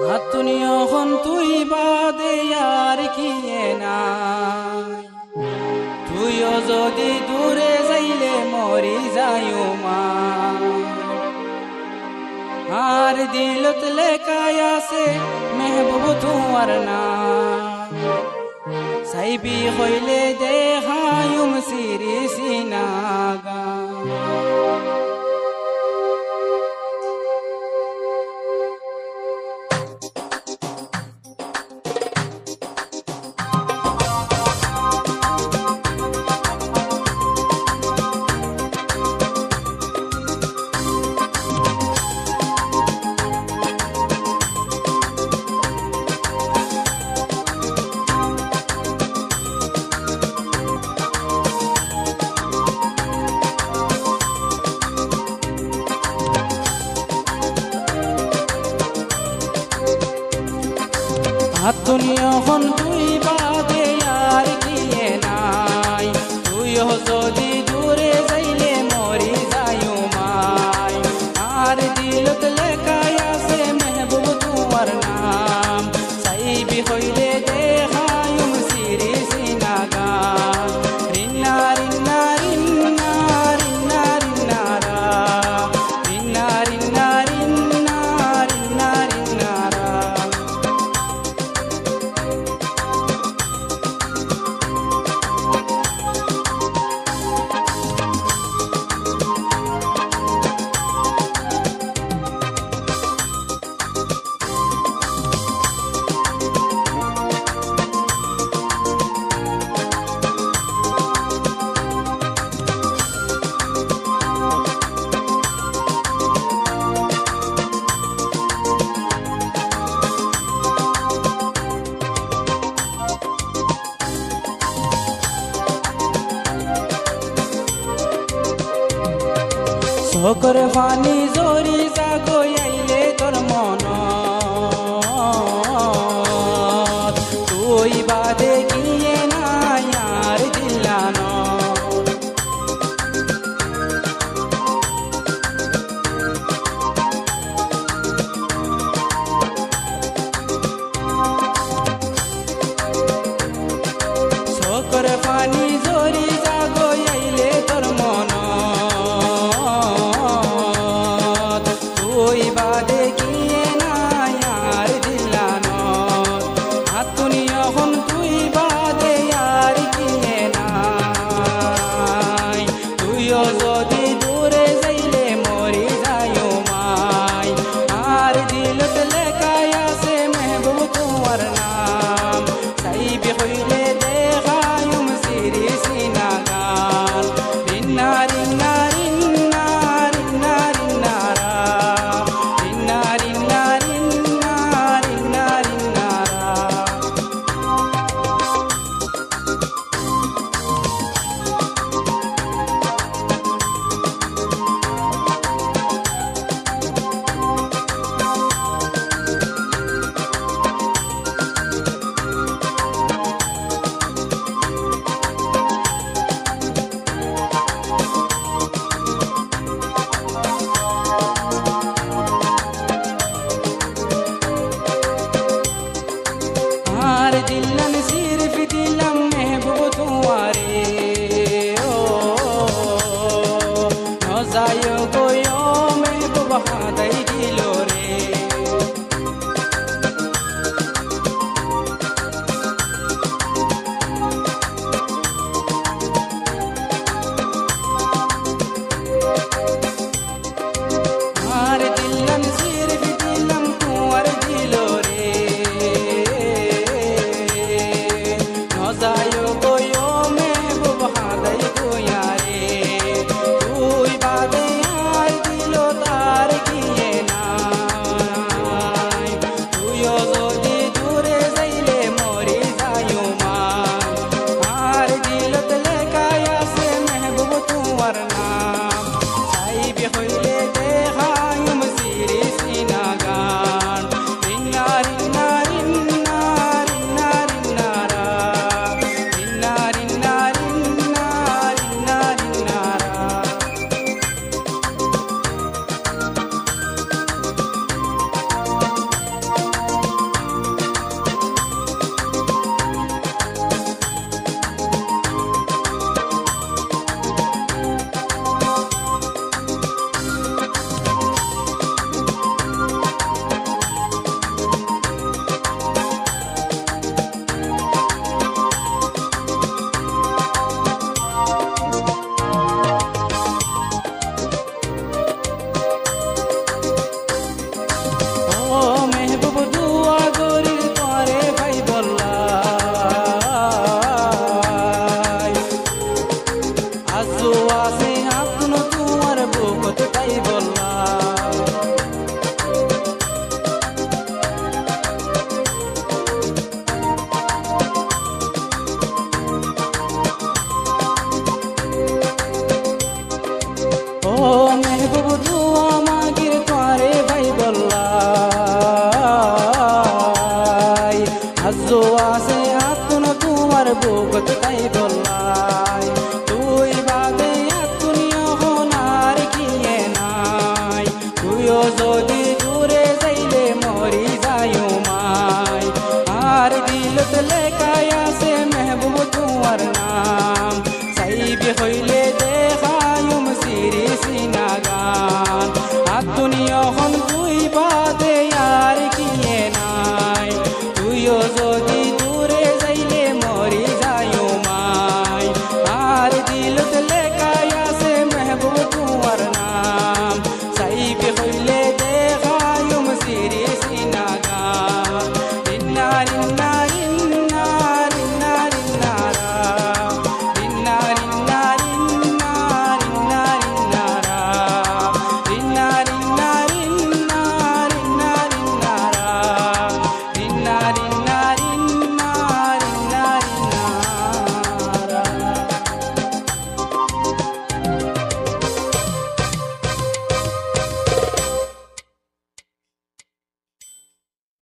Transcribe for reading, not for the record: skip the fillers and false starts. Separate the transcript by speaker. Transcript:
Speaker 1: হাতুনি এখন তুই বাদে আর কি নাই, তুইও যদি দূরে যাইলে মরি যাইও মা। আর দিলত লেখাই আছে মেহবুব তোমার না, সাইবি হইলে দেখায়ুম সিরি সিনাগা। হাতুনি এখন তুই বাদে আর কি নাই, তুইও যদি দূরে যাইলে মরি যাইও মাই। আর দিলত লেখাই আছে মেহবুব তোমার নাম, সাইবি হইলে দেখায়ুম সিরি সিনাগা। রিন্না রিন্না রিন্না রিন্না রিন্না রা, রিন্না রিন্না রিন্না রিন্না রিন্না রা। শোকর ফানি জরি জাগো আইলে তোর মন, তুই বাদে গিয়ে নাই আর দিলান। শোকর ফানি জরি জাগো আইলে তোর মন, তুই বাদে